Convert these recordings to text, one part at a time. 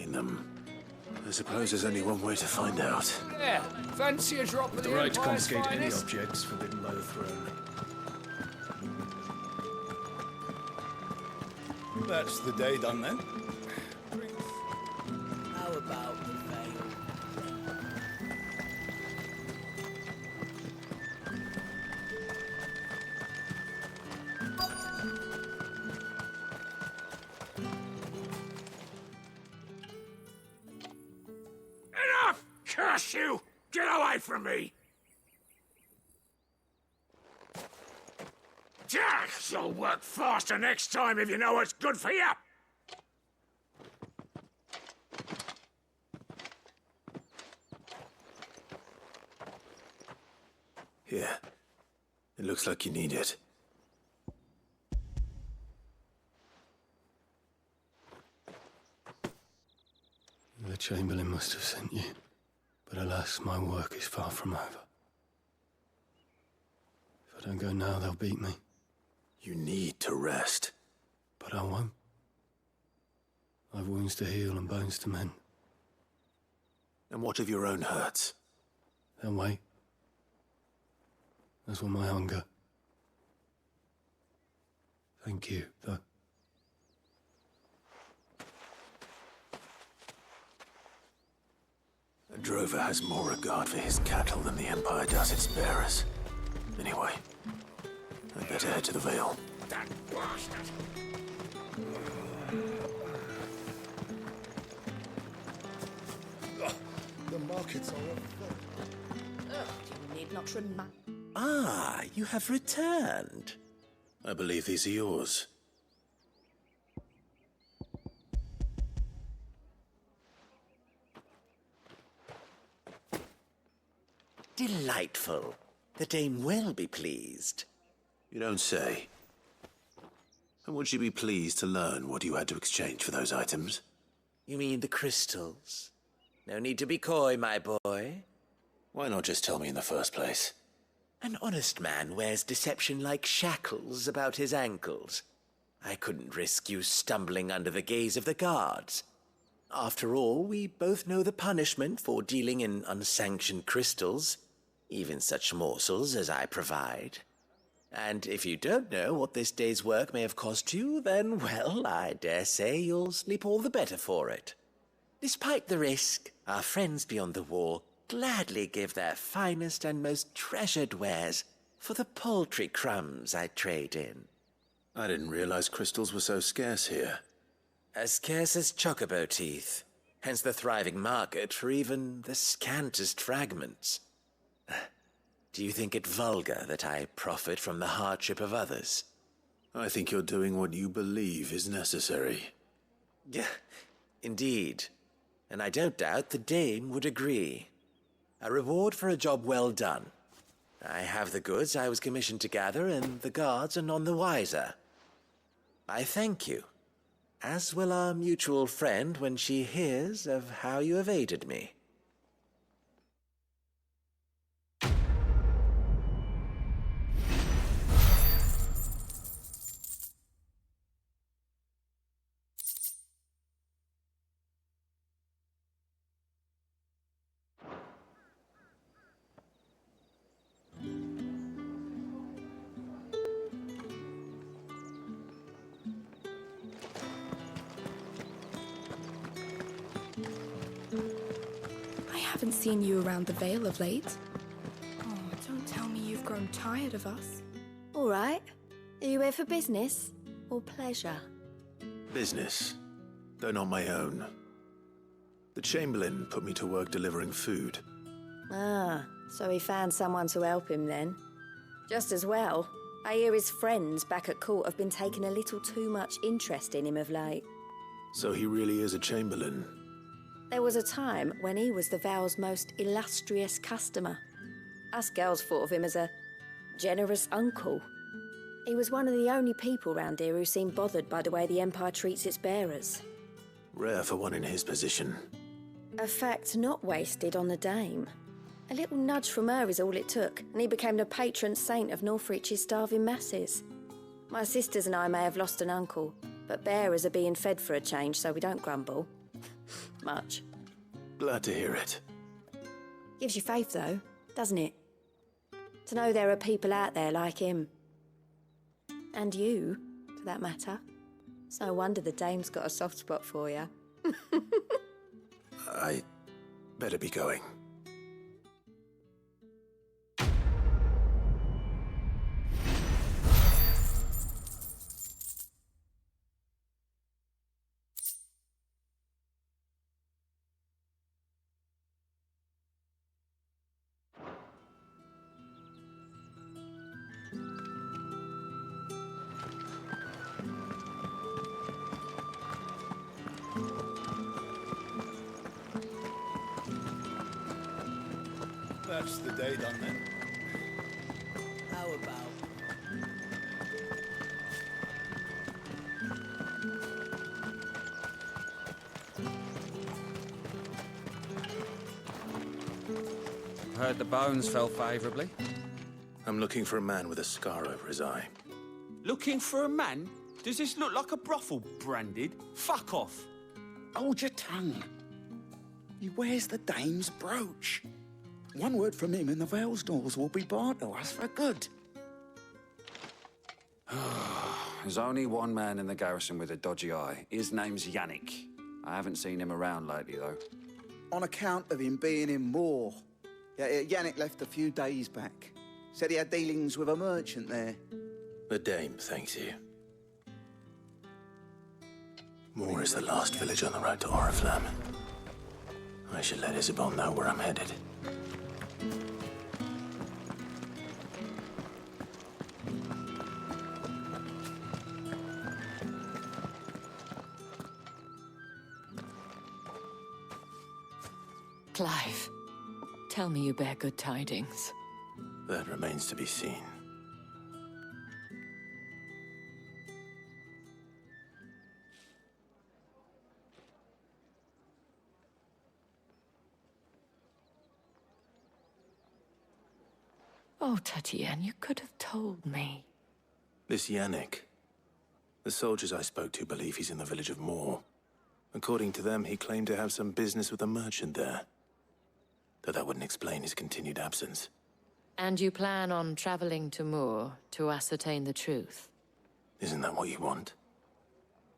between them? I suppose there's only one way to find out. Yeah, fancy a drop of The the right to Empire's confiscate any finest? objects forbidden by the throne. That's the day done then. How about the veil? Enough! Curse you! Get away from me! Jack, you'll work faster next time if you know what's good for you! Here. It looks like you need it. The Chamberlain must have sent you. But alas, my work is far from over. If I don't go now, they'll beat me. You need to rest. But I won't. I've wounds to heal and bones to mend. And what of your own hurts? They'll wait. As will my hunger. Thank you, though. A drover has more regard for his cattle than the Empire does its bearers. Anyway, I'd better head to the Vale. That bastard! The markets are full. You need not remind. Ah, you have returned. I believe these are yours. Delightful. The dame will be pleased. You don't say. And would she be pleased to learn what you had to exchange for those items? You mean the crystals? No need to be coy, my boy. Why not just tell me in the first place? An honest man wears deception like shackles about his ankles. I couldn't risk you stumbling under the gaze of the guards. After all, we both know the punishment for dealing in unsanctioned crystals, even such morsels as I provide. And if you don't know what this day's work may have cost you, then, well, I dare say you'll sleep all the better for it. Despite the risk, our friends beyond the wall gladly give their finest and most treasured wares for the paltry crumbs I trade in. I didn't realize crystals were so scarce here. As scarce as chocobo teeth, hence the thriving market for even the scantest fragments. Do you think it vulgar that I profit from the hardship of others? I think you're doing what you believe is necessary. Yeah, indeed. And I don't doubt the dame would agree. A reward for a job well done. I have the goods I was commissioned to gather, and the guards are none the wiser. I thank you, as will our mutual friend when she hears of how you have aided me. I haven't seen you around the Vale of late. Oh, don't tell me you've grown tired of us. All right. Are you here for business or pleasure? Business, though not my own. The Chamberlain put me to work delivering food. Ah, so he found someone to help him then. Just as well. I hear his friends back at court have been taking a little too much interest in him of late. So he really is a Chamberlain. There was a time when he was the Vale's most illustrious customer. Us girls thought of him as a generous uncle. He was one of the only people round here who seemed bothered by the way the Empire treats its bearers. Rare for one in his position. A fact not wasted on the dame. A little nudge from her is all it took, and he became the patron saint of Northreach's starving masses. My sisters and I may have lost an uncle, but bearers are being fed for a change, so we don't grumble. Much. Glad to hear it. Gives you faith, though, doesn't it? To know there are people out there like him. And you, for that matter. It's no wonder the dame's got a soft spot for you. I better be going. That's the day done then. How about? Heard the bones fell favourably. I'm looking for a man with a scar over his eye. Looking for a man? Does this look like a brothel, Branded? Fuck off. Hold your tongue. He wears the dame's brooch. One word from him and the Vale's doors will be barred to us for good. There's only one man in the garrison with a dodgy eye. His name's Yannick. I haven't seen him around lately, though. On account of him being in Moor. Yeah, Yannick left a few days back. Said he had dealings with a merchant there. The dame thanks you. Moor is the last village on the road to Oriflamme. I should let Isabel know where I'm headed. Clive, tell me you bear good tidings. That remains to be seen. Oh, Tatienne, you could have told me. This Yannick. The soldiers I spoke to believe he's in the village of Moor. According to them, he claimed to have some business with a merchant there. Though that wouldn't explain his continued absence. And you plan on traveling to Moor to ascertain the truth? Isn't that what you want?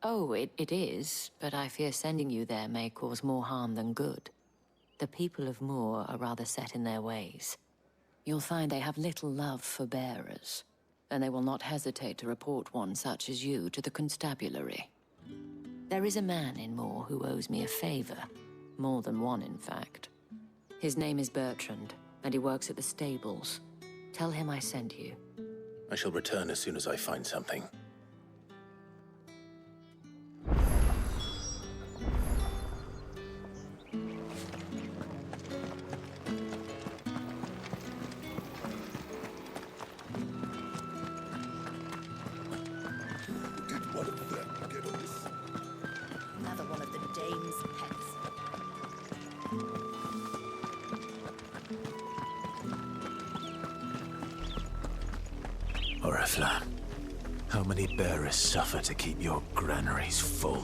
Oh, it is, but I fear sending you there may cause more harm than good. The people of Moor are rather set in their ways. You'll find they have little love for bearers, and they will not hesitate to report one such as you to the constabulary. There is a man in Moor who owes me a favor. More than one, in fact. His name is Bertrand, and he works at the stables. Tell him I sent you. I shall return as soon as I find something. Did one of them get on this? Another one of the dame's pets. Oriflamme, how many bearers suffer to keep your granaries full?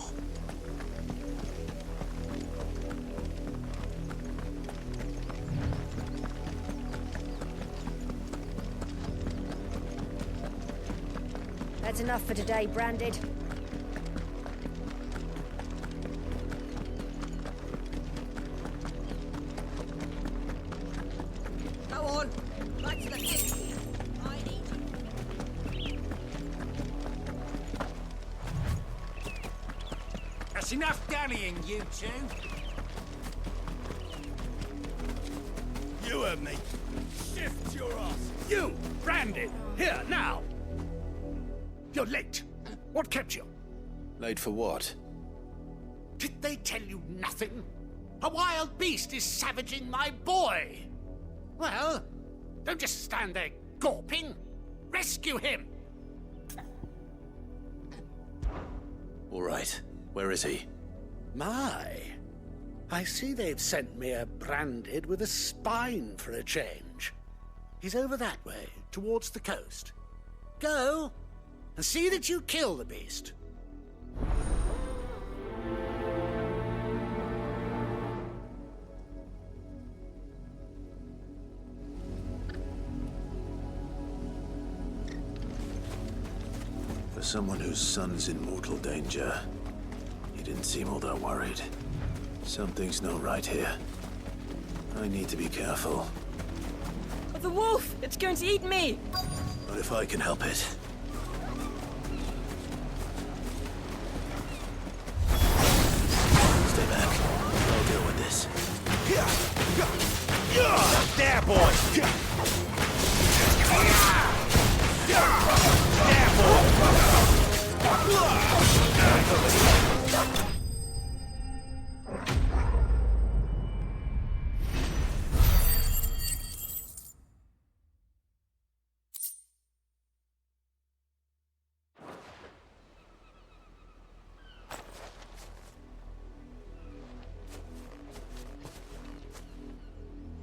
That's enough for today, Branded. Go on, back to the pit. I need you. That's enough dallying, you two. You heard me. Shift your ass. You, Branded, here, now. You're late. What kept you? Late for what? Did they tell you nothing? A wild beast is savaging my boy. Well, don't just stand there gawping. Rescue him. All right. Where is he? My, I see they've sent me a Branded with a spine for a change. He's over that way, towards the coast. Go, and see that you kill the beast. someone whose son's in mortal danger, he didn't seem all that worried. Something's not right here. I need to be careful. The wolf! It's going to eat me! But if I can help it... Stay back. I'll deal with this. There, boy!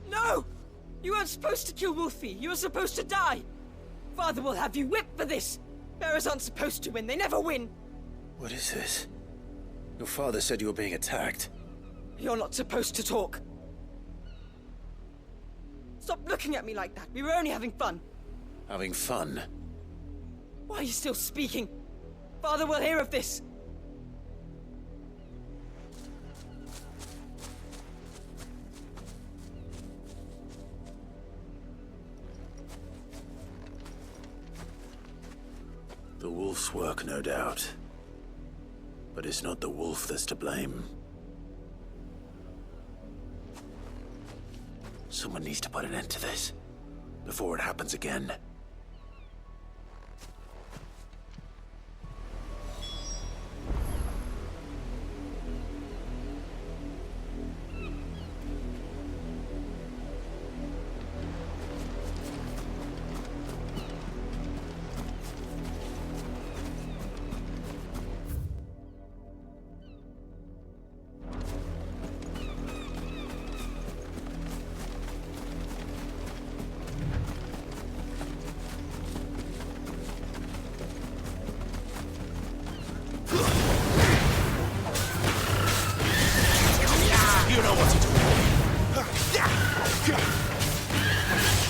No! You weren't supposed to kill Wolfie. You were supposed to die. Father will have you whipped for this. Bearers aren't supposed to win. They never win. What is this? Your father said you were being attacked. You're not supposed to talk. Stop looking at me like that. We were only having fun. Having fun? Why are you still speaking? Father will hear of this. The wolf's work, no doubt. But it's not the wolf that's to blame. Someone needs to put an end to this, before it happens again.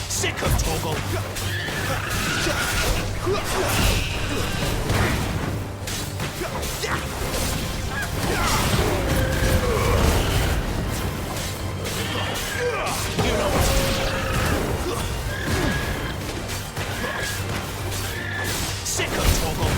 Sick of Toggle! You know what to do. Sick of Toggle!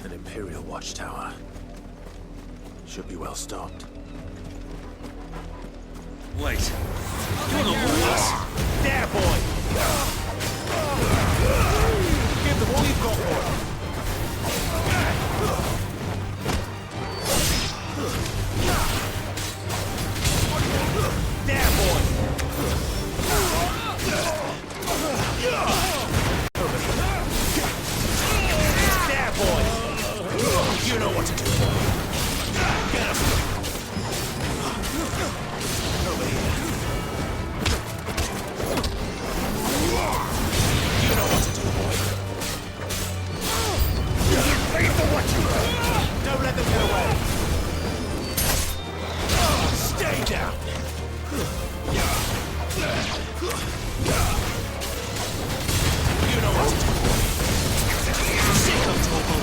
An Imperial watchtower. Should be well stocked. Wait. You're the wolves! There, boy! Give them all you've got for it. There, boy! There, boy! You know what to do. Get him! Over here. You know what to do, boy. You get paid for what you do. Don't let them get away. Stay down. You know what to do. Sick of trouble.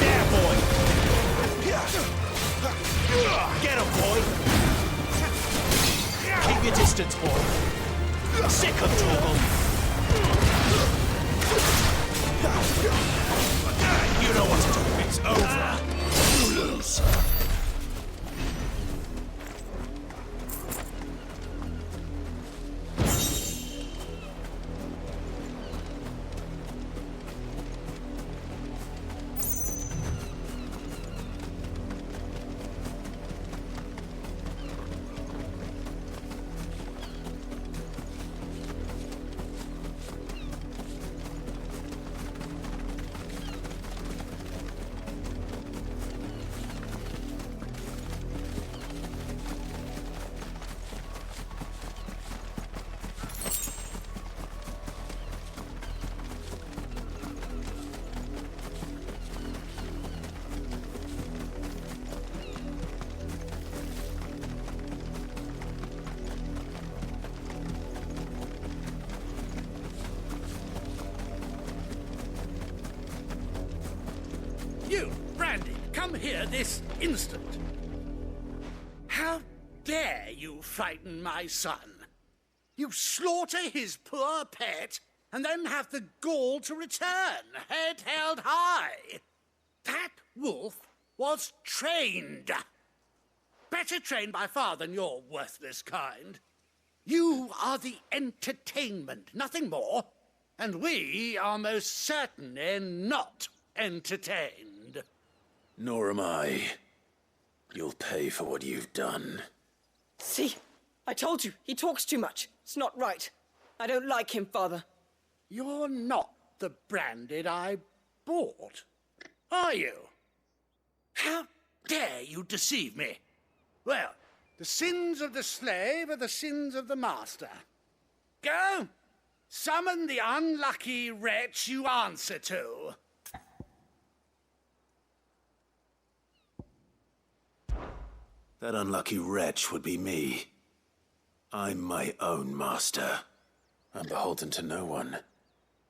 There, boy. Get him, boy. Keep your distance, boy. Sick of trouble. You know what to do. It's over. You lose. here this instant. How dare you frighten my son? You slaughter his poor pet and then have the gall to return, head held high. That wolf was trained. Better trained by far than your worthless kind. You are the entertainment, nothing more. And we are most certainly not entertained. Nor am I. You'll pay for what you've done. See? I told you, he talks too much. It's not right. I don't like him, Father. You're not the branded I bought, are you? How dare you deceive me? Well, the sins of the slave are the sins of the master. Go! Summon the unlucky wretch you answer to. That unlucky wretch would be me. I'm my own master. I'm beholden to no one.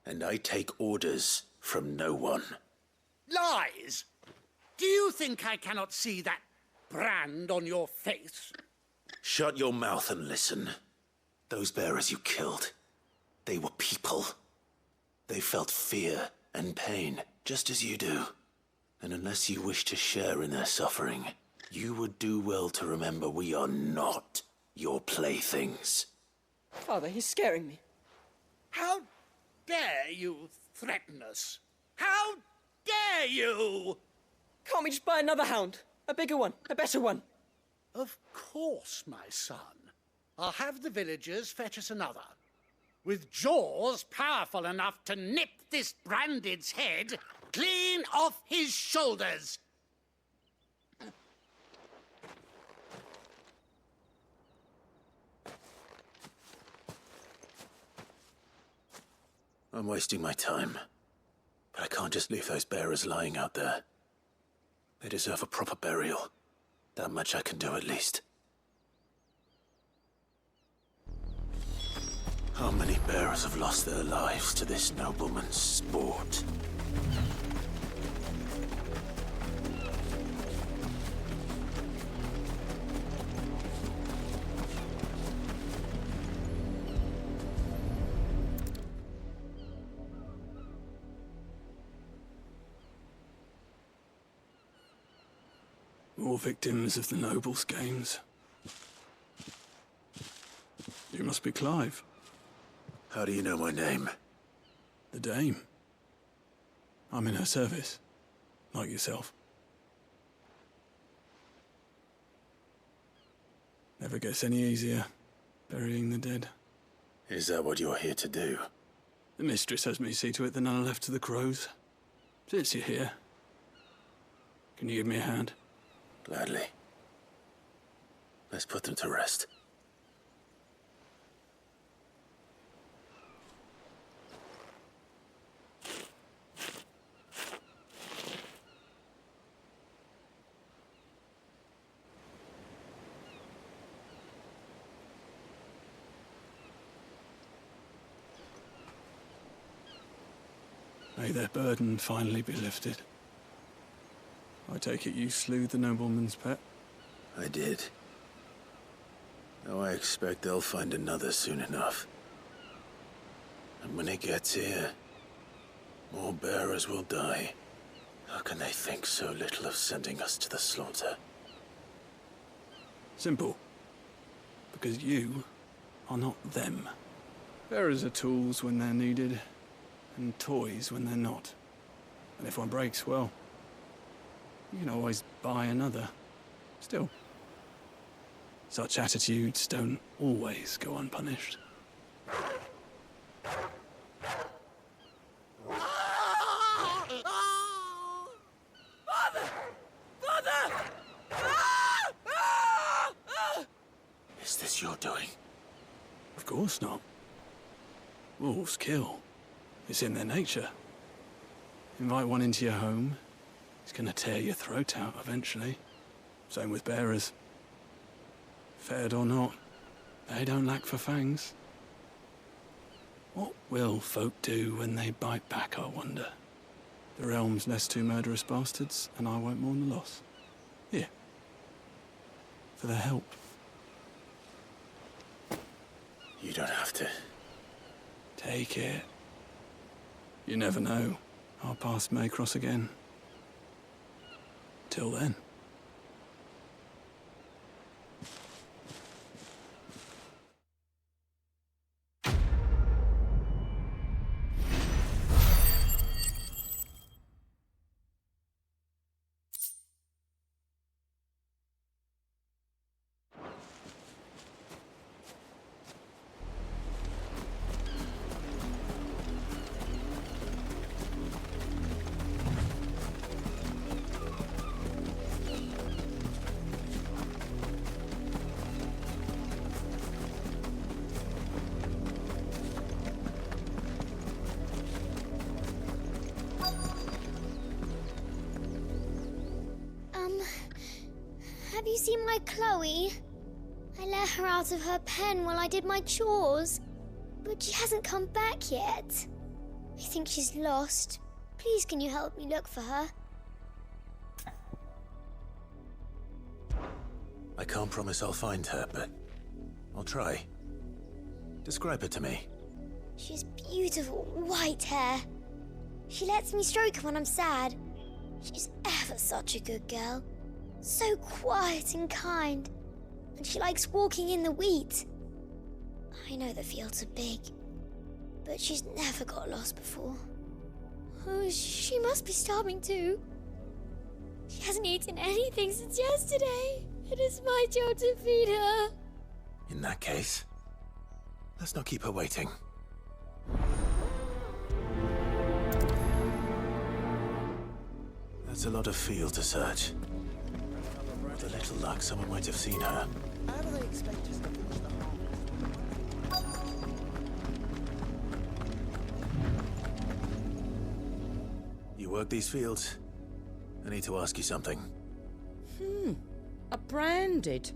And I take orders from no one. Lies! Do you think I cannot see that brand on your face? Shut your mouth and listen. Those bearers you killed, they were people. They felt fear and pain, just as you do. And unless you wish to share in their suffering, you would do well to remember we are not your playthings. Father, he's scaring me. How dare you threaten us? How dare you? Can't we just buy another hound? A bigger one, a better one. Of course, my son. I'll have the villagers fetch us another. With jaws powerful enough to nip this branded's head clean off his shoulders. I'm wasting my time. But I can't just leave those bearers lying out there. They deserve a proper burial. That much I can do at least. How many bearers have lost their lives to this nobleman's sport? More victims of the nobles' games. You must be Clive. How do you know my name? The Dame. I'm in her service, like yourself. Never gets any easier, burying the dead. Is that what you're here to do? The mistress has me see to it that none are left to the crows. Since you're here, can you give me a hand? Gladly. Let's put them to rest. May their burden finally be lifted. I take it you slew the nobleman's pet? I did. Now I expect they'll find another soon enough. And when it gets here, more bearers will die. How can they think so little of sending us to the slaughter? Simple. Because you are not them. Bearers are tools when they're needed, and toys when they're not. And if one breaks, well, you can always buy another. Still, such attitudes don't always go unpunished. Father! Father! Is this your doing? Of course not. Wolves kill. It's in their nature. Invite one into your home, he's gonna tear your throat out eventually. Same with bearers. Fed or not, they don't lack for fangs. What will folk do when they bite back, I wonder? The realm's less two murderous bastards, and I won't mourn the loss. Here. For the help. You don't have to. Take it. You never know. Our paths may cross again. Till then. Have you seen my Chloe? I let her out of her pen while I did my chores, but she hasn't come back yet. I think she's lost. Please, can you help me look for her? I can't promise I'll find her, but I'll try. Describe her to me. She's beautiful white hair. She lets me stroke her when I'm sad. She's ever such a good girl. So quiet and kind. And she likes walking in the wheat. I know the fields are big, but she's never got lost before. Oh, she must be starving too. She hasn't eaten anything since yesterday. It is my job to feed her. In that case, let's not keep her waiting. That's a lot of field to search. With a little luck, someone might have seen her. How do they expect us to finish the harvest? You work these fields? I need to ask you something. A branded.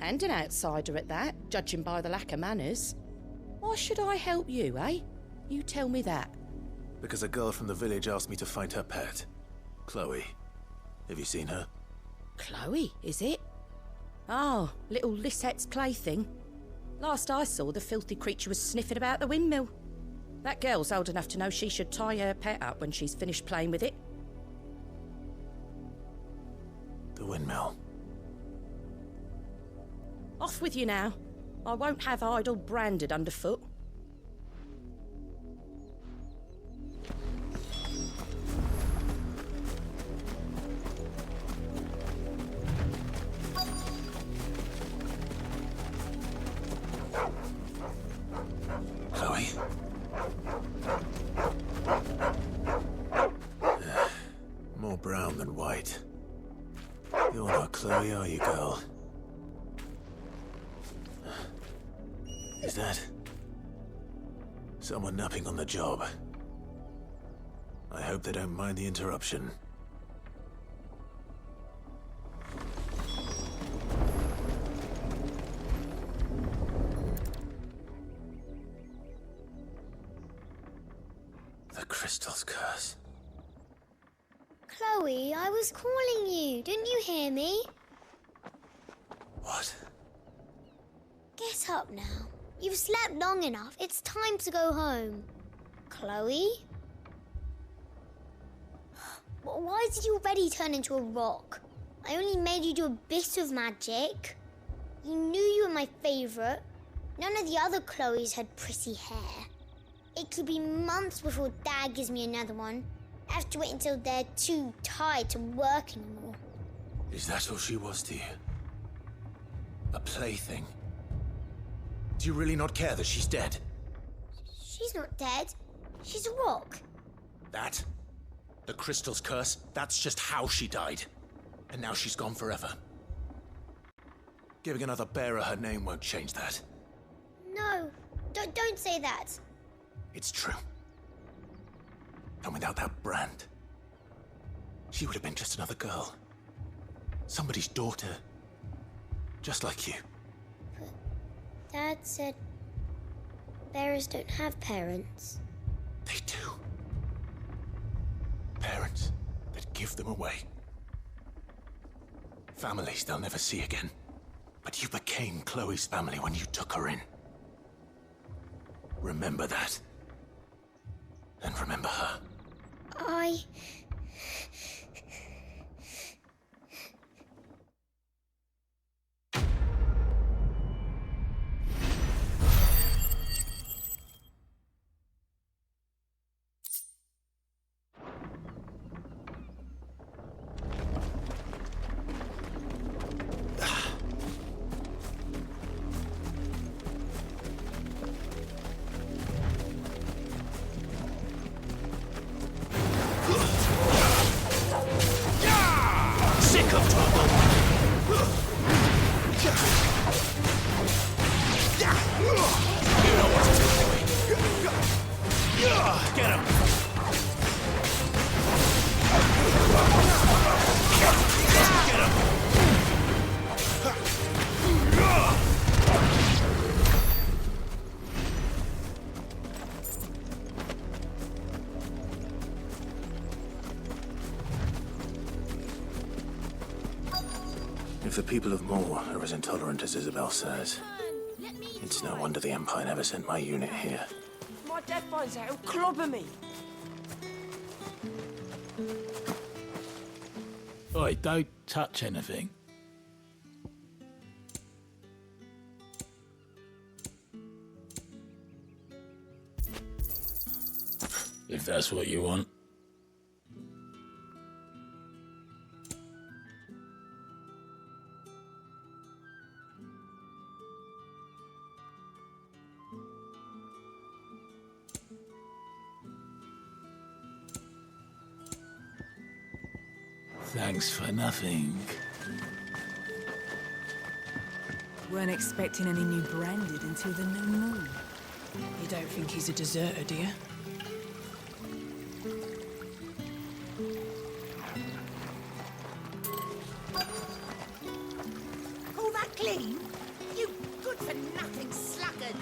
And an outsider at that, judging by the lack of manners. Why should I help you, eh? You tell me that. Because a girl from the village asked me to find her pet. Chloe. Have you seen her? Chloe, is it? Oh, little Lisette's plaything. Last I saw, the filthy creature was sniffing about the windmill. That girl's old enough to know she should tie her pet up when she's finished playing with it. The windmill. Off with you now. I won't have idle branded underfoot. Chloe? More brown than white. You're not Chloe, are you, girl? Is that someone napping on the job? I hope they don't mind the interruption. The crystal's curse. Chloe, I was calling you. Didn't you hear me? What? Get up now. You've slept long enough. It's time to go home. Chloe? Why did you already turn into a rock? I only made you do a bit of magic. You knew you were my favourite. None of the other Chloes had pretty hair. It could be months before Dad gives me another one. I have to wait until they're too tired to work anymore. Is that all she was to you? A plaything? Do you really not care that she's dead? She's not dead. She's a rock. That? The crystal's curse? That's just how she died. And now she's gone forever. Giving another bearer her name won't change that. No, don't say that. It's true. And without that brand, she would have been just another girl. Somebody's daughter. Just like you. But Dad said bearers don't have parents. They do. Parents that give them away. Families they'll never see again. But you became Chloe's family when you took her in. Remember that. And remember her. If the people of Moor are as intolerant as Isabel says, it's no wonder the Empire never sent my unit here. If my dad finds out, he'll clobber me. Oi, don't touch anything. If that's what you want. Thanks for nothing. Weren't expecting any new branded until the new moon. You don't think he's a deserter, do you? All that clean? You good-for-nothing sluggard!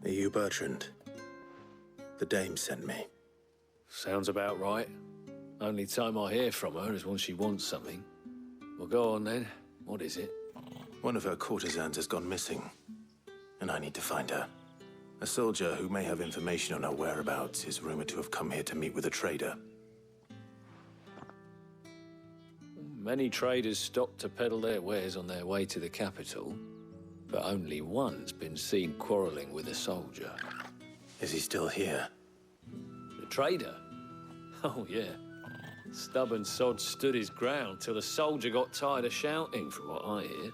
Are you Bertrand? The dame sent me. Sounds about right. Only time I hear from her is when she wants something. Well, go on then. What is it? One of her courtesans has gone missing, and I need to find her. A soldier who may have information on her whereabouts is rumored to have come here to meet with a trader. Many traders stop to peddle their wares on their way to the capital, but only one's been seen quarreling with a soldier. Is he still here? The trader? Oh, yeah. Stubborn sod stood his ground till the soldier got tired of shouting, from what I hear.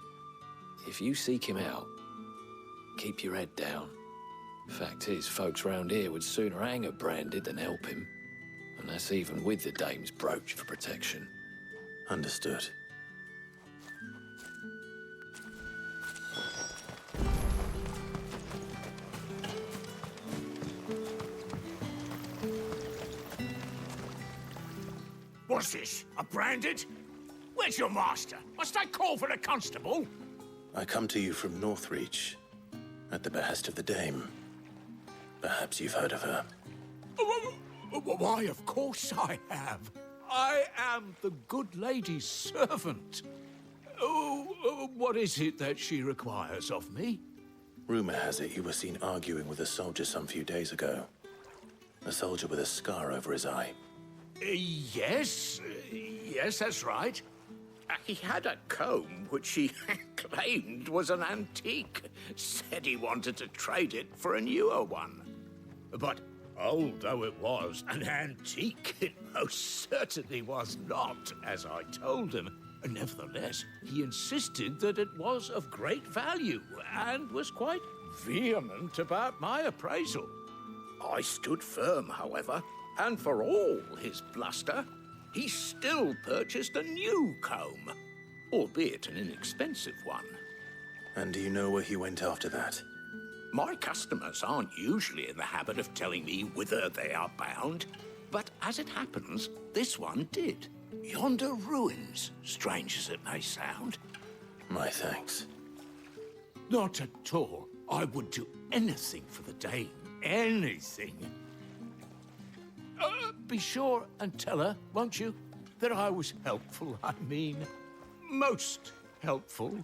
If you seek him out, keep your head down. Fact is, folks round here would sooner hang a branded than help him. And that's even with the dame's brooch for protection. Understood. What's this? A branded? Where's your master? Must I call for the constable? I come to you from Northreach, at the behest of the dame. Perhaps you've heard of her. Why, of course I have. I am the good lady's servant. What is it that she requires of me? Rumor has it you were seen arguing with a soldier some few days ago. A soldier with a scar over his eye. Yes, that's right. He had a comb which he claimed was an antique. Said he wanted to trade it for a newer one. But old though it was, an antique it most certainly was not, as I told him. Nevertheless, he insisted that it was of great value and was quite vehement about my appraisal. I stood firm, however, and for all his bluster, he still purchased a new comb, albeit an inexpensive one. And do you know where he went after that? My customers aren't usually in the habit of telling me whither they are bound, but as it happens, this one did. Yonder ruins, strange as it may sound. My thanks. Not at all. I would do anything for the dame. Anything. be sure and tell her, won't you, that I was helpful, I mean, most helpful.